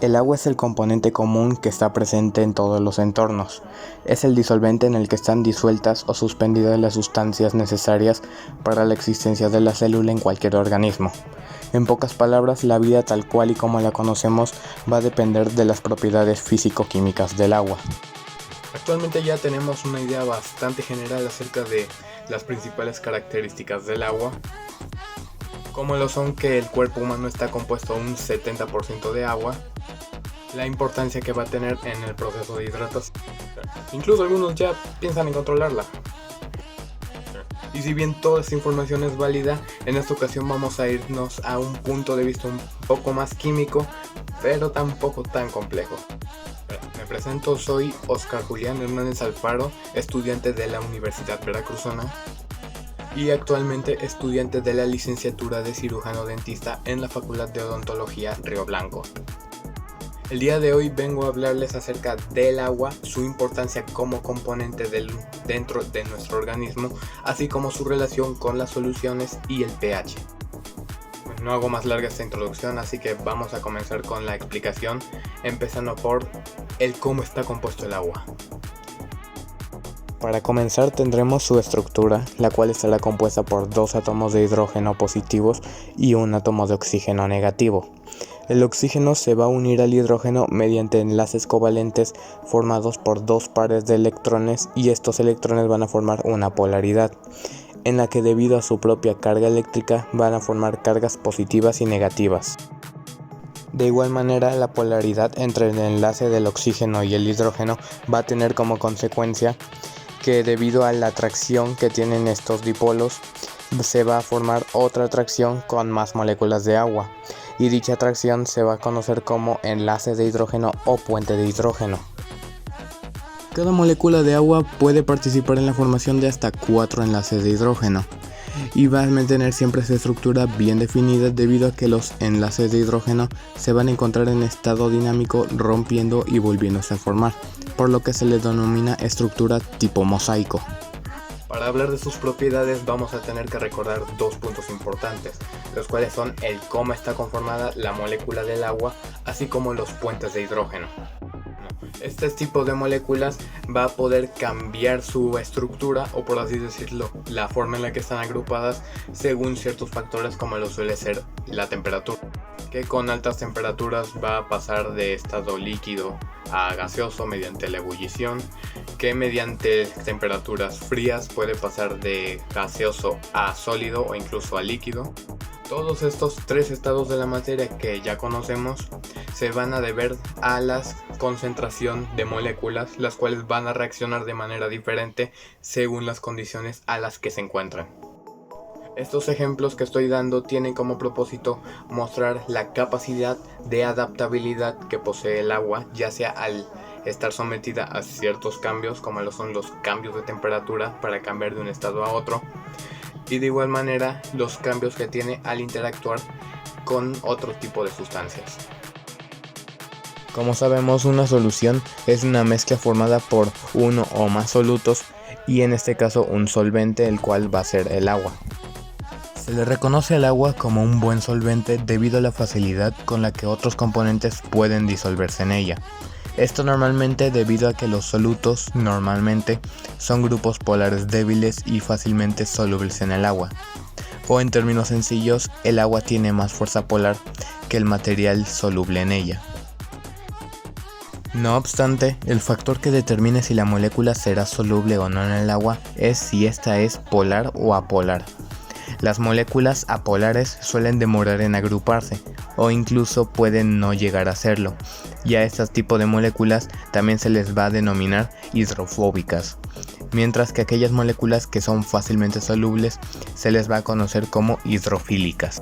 El agua es el componente común que está presente en todos los entornos. Es el disolvente en el que están disueltas o suspendidas las sustancias necesarias para la existencia de la célula en cualquier organismo. En pocas palabras, la vida tal cual y como la conocemos va a depender de las propiedades físico-químicas del agua. Actualmente ya tenemos una idea bastante general acerca de las principales características del agua, como lo son que el cuerpo humano está compuesto un 70% de agua, la importancia que va a tener en el proceso de hidratación. Incluso algunos ya piensan en controlarla. Y si bien toda esta información es válida, en esta ocasión vamos a irnos a un punto de vista un poco más químico, pero tampoco tan complejo. Me presento, soy Oscar Julián Hernández Alfaro, estudiante de la Universidad Veracruzana y actualmente estudiante de la licenciatura de cirujano dentista en la Facultad de Odontología Río Blanco. El día de hoy vengo a hablarles acerca del agua, su importancia como componente dentro de nuestro organismo, así como su relación con las soluciones y el pH. No hago más larga esta introducción, así que vamos a comenzar con la explicación, empezando por el cómo está compuesto el agua. Para comenzar tendremos su estructura, la cual estará compuesta por 2 átomos de hidrógeno positivos y un átomo de oxígeno negativo. El oxígeno se va a unir al hidrógeno mediante enlaces covalentes formados por 2 pares de electrones y estos electrones van a formar una polaridad, en la que debido a su propia carga eléctrica van a formar cargas positivas y negativas. De igual manera, la polaridad entre el enlace del oxígeno y el hidrógeno va a tener como consecuencia que debido a la atracción que tienen estos dipolos, se va a formar otra atracción con más moléculas de agua, y dicha atracción se va a conocer como enlace de hidrógeno o puente de hidrógeno. Cada molécula de agua puede participar en la formación de hasta 4 enlaces de hidrógeno y va a mantener siempre esa estructura bien definida debido a que los enlaces de hidrógeno se van a encontrar en estado dinámico rompiendo y volviéndose a formar, por lo que se le denomina estructura tipo mosaico. Para hablar de sus propiedades vamos a tener que recordar 2 puntos importantes, los cuales son el cómo está conformada la molécula del agua, así como los puentes de hidrógeno. Este tipo de moléculas va a poder cambiar su estructura, o por así decirlo, la forma en la que están agrupadas según ciertos factores como lo suele ser la temperatura, que con altas temperaturas va a pasar de estado líquido a gaseoso mediante la ebullición, que mediante temperaturas frías puede pasar de gaseoso a sólido o incluso a líquido. Todos estos 3 estados de la materia que ya conocemos se van a deber a la concentración de moléculas, las cuales van a reaccionar de manera diferente según las condiciones a las que se encuentran. Estos ejemplos que estoy dando tienen como propósito mostrar la capacidad de adaptabilidad que posee el agua, ya sea al estar sometida a ciertos cambios, como lo son los cambios de temperatura para cambiar de un estado a otro, y de igual manera los cambios que tiene al interactuar con otro tipo de sustancias. Como sabemos, una solución es una mezcla formada por uno o más solutos y en este caso un solvente, el cual va a ser el agua. Se le reconoce al agua como un buen solvente debido a la facilidad con la que otros componentes pueden disolverse en ella. Esto normalmente debido a que los solutos normalmente son grupos polares débiles y fácilmente solubles en el agua. O en términos sencillos, el agua tiene más fuerza polar que el material soluble en ella. No obstante, el factor que determine si la molécula será soluble o no en el agua es si ésta es polar o apolar. Las moléculas apolares suelen demorar en agruparse o incluso pueden no llegar a serlo, y a este tipo de moléculas también se les va a denominar hidrofóbicas, mientras que aquellas moléculas que son fácilmente solubles se les va a conocer como hidrofílicas.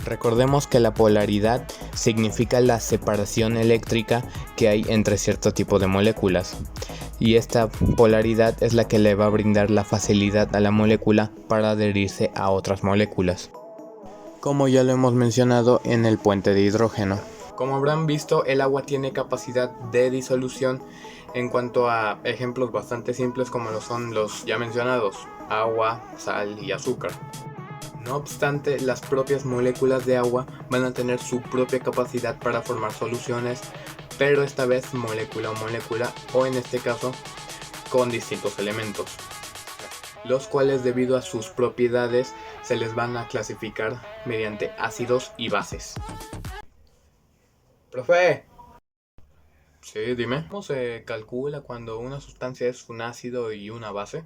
Recordemos que la polaridad significa la separación eléctrica que hay entre cierto tipo de moléculas, y esta polaridad es la que le va a brindar la facilidad a la molécula para adherirse a otras moléculas, como ya lo hemos mencionado en el puente de hidrógeno. Como habrán visto, el agua tiene capacidad de disolución en cuanto a ejemplos bastante simples como lo son los ya mencionados, agua, sal y azúcar. No obstante, las propias moléculas de agua van a tener su propia capacidad para formar soluciones, pero esta vez molécula a molécula, o en este caso con distintos elementos, los cuales debido a sus propiedades se les van a clasificar mediante ácidos y bases. ¡Profe! Sí, dime. ¿Cómo se calcula cuando una sustancia es un ácido y una base?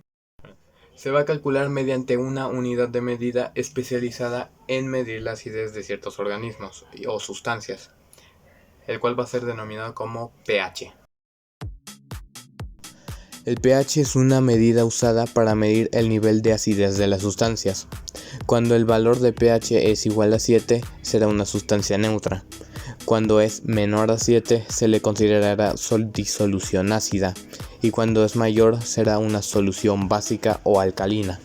Se va a calcular mediante una unidad de medida especializada en medir la acidez de ciertos organismos o sustancias, el cual va a ser denominado como pH. El pH es una medida usada para medir el nivel de acidez de las sustancias. Cuando el valor de pH es igual a 7, será una sustancia neutra. Cuando es menor a 7, se le considerará disolución ácida, y cuando es mayor, será una solución básica o alcalina.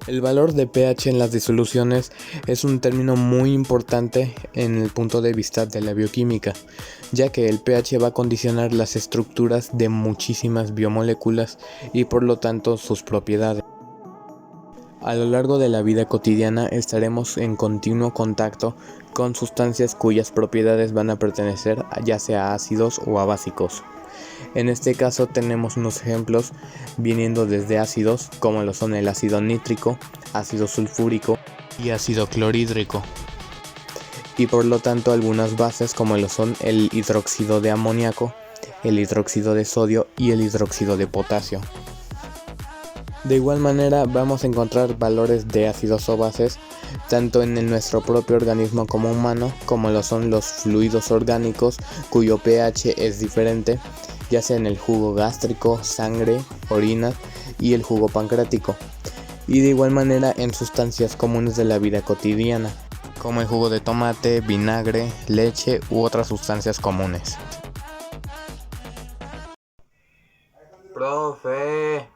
El valor de pH en las disoluciones es un término muy importante en el punto de vista de la bioquímica, ya que el pH va a condicionar las estructuras de muchísimas biomoléculas y por lo tanto sus propiedades. A lo largo de la vida cotidiana estaremos en continuo contacto con sustancias cuyas propiedades van a pertenecer ya sea a ácidos o a básicos. En este caso tenemos unos ejemplos viniendo desde ácidos como lo son el ácido nítrico, ácido sulfúrico y ácido clorhídrico. Y por lo tanto algunas bases como lo son el hidróxido de amoníaco, el hidróxido de sodio y el hidróxido de potasio. De igual manera vamos a encontrar valores de ácidos o bases tanto en nuestro propio organismo como humano, como lo son los fluidos orgánicos cuyo pH es diferente, ya sea en el jugo gástrico, sangre, orina y el jugo pancreático, y de igual manera en sustancias comunes de la vida cotidiana, como el jugo de tomate, vinagre, leche u otras sustancias comunes. ¡Profe!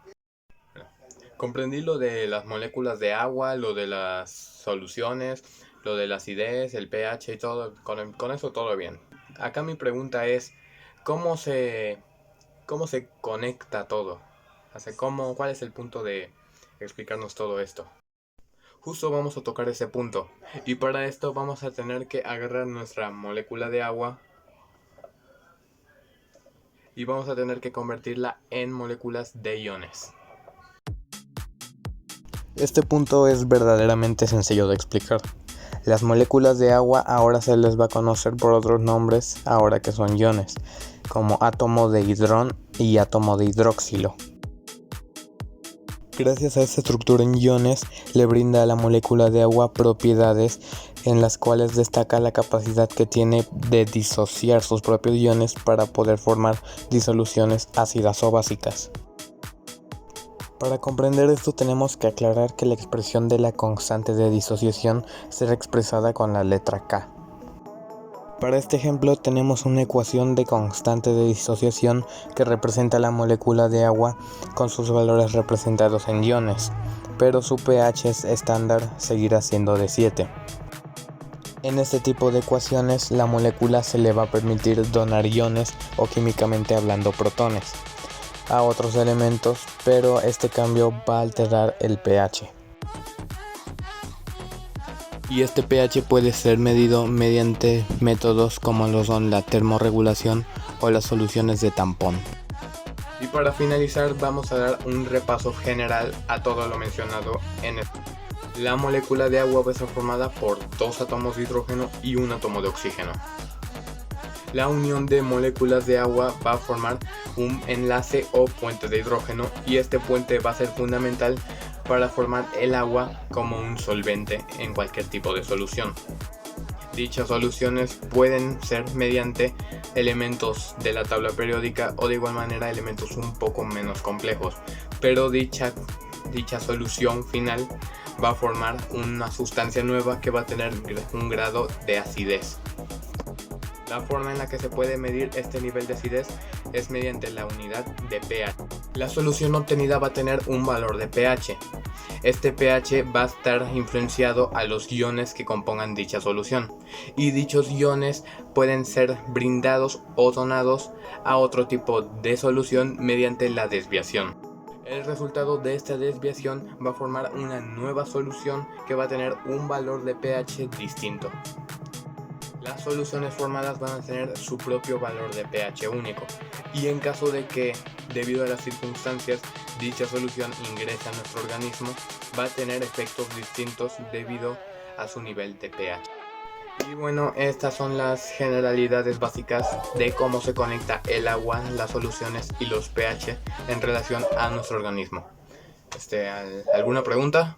Comprendí lo de las moléculas de agua, lo de las soluciones, lo de la acidez, el pH y todo, con eso todo bien. Acá mi pregunta es, ¿cómo se conecta todo? O sea, ¿cuál es el punto de explicarnos todo esto? Justo vamos a tocar ese punto, y para esto vamos a tener que agarrar nuestra molécula de agua y vamos a tener que convertirla en moléculas de iones. Este punto es verdaderamente sencillo de explicar. Las moléculas de agua ahora se les va a conocer por otros nombres ahora que son iones, como átomo de hidrón y átomo de hidroxilo. Gracias a esta estructura en iones le brinda a la molécula de agua propiedades en las cuales destaca la capacidad que tiene de disociar sus propios iones para poder formar disoluciones ácidas o básicas. Para comprender esto tenemos que aclarar que la expresión de la constante de disociación será expresada con la letra K. Para este ejemplo tenemos una ecuación de constante de disociación que representa la molécula de agua con sus valores representados en iones, pero su pH estándar seguirá siendo de 7. En este tipo de ecuaciones la molécula se le va a permitir donar iones o químicamente hablando protones a otros elementos, pero este cambio va a alterar el pH. Y este pH puede ser medido mediante métodos como lo son la termorregulación o las soluciones de tampón. Y para finalizar vamos a dar un repaso general a todo lo mencionado en esto. La molécula de agua va a estar formada por 2 átomos de hidrógeno y un átomo de oxígeno. La unión de moléculas de agua va a formar un enlace o puente de hidrógeno, y este puente va a ser fundamental para formar el agua como un solvente en cualquier tipo de solución. Dichas soluciones pueden ser mediante elementos de la tabla periódica o de igual manera elementos un poco menos complejos, pero dicha solución final va a formar una sustancia nueva que va a tener un grado de acidez. La forma en la que se puede medir este nivel de acidez es mediante la unidad de pH. La solución obtenida va a tener un valor de pH. Este pH va a estar influenciado a los iones que compongan dicha solución, y dichos iones pueden ser brindados o donados a otro tipo de solución mediante la desviación. El resultado de esta desviación va a formar una nueva solución que va a tener un valor de pH distinto. Las soluciones formadas van a tener su propio valor de pH único, y en caso de que, debido a las circunstancias, dicha solución ingrese a nuestro organismo, va a tener efectos distintos debido a su nivel de pH. Y bueno, estas son las generalidades básicas de cómo se conecta el agua, las soluciones y los pH en relación a nuestro organismo. ¿Alguna pregunta?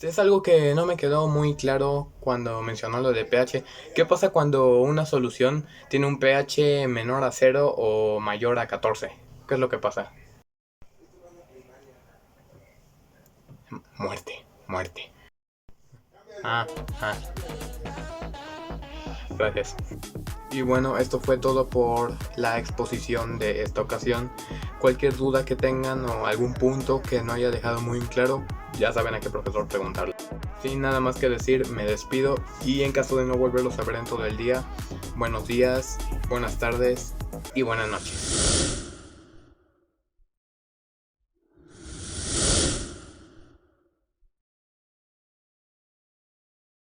Es algo que no me quedó muy claro cuando mencionó lo de pH. ¿Qué pasa cuando una solución tiene un pH menor a 0 o mayor a 14? ¿Qué es lo que pasa? Muerte. Ah. Gracias. Y bueno, esto fue todo por la exposición de esta ocasión. Cualquier duda que tengan o algún punto que no haya dejado muy claro, ya saben a qué profesor preguntarle. Sin nada más que decir, me despido, y en caso de no volverlos a ver en todo el día, buenos días, buenas tardes y buenas noches.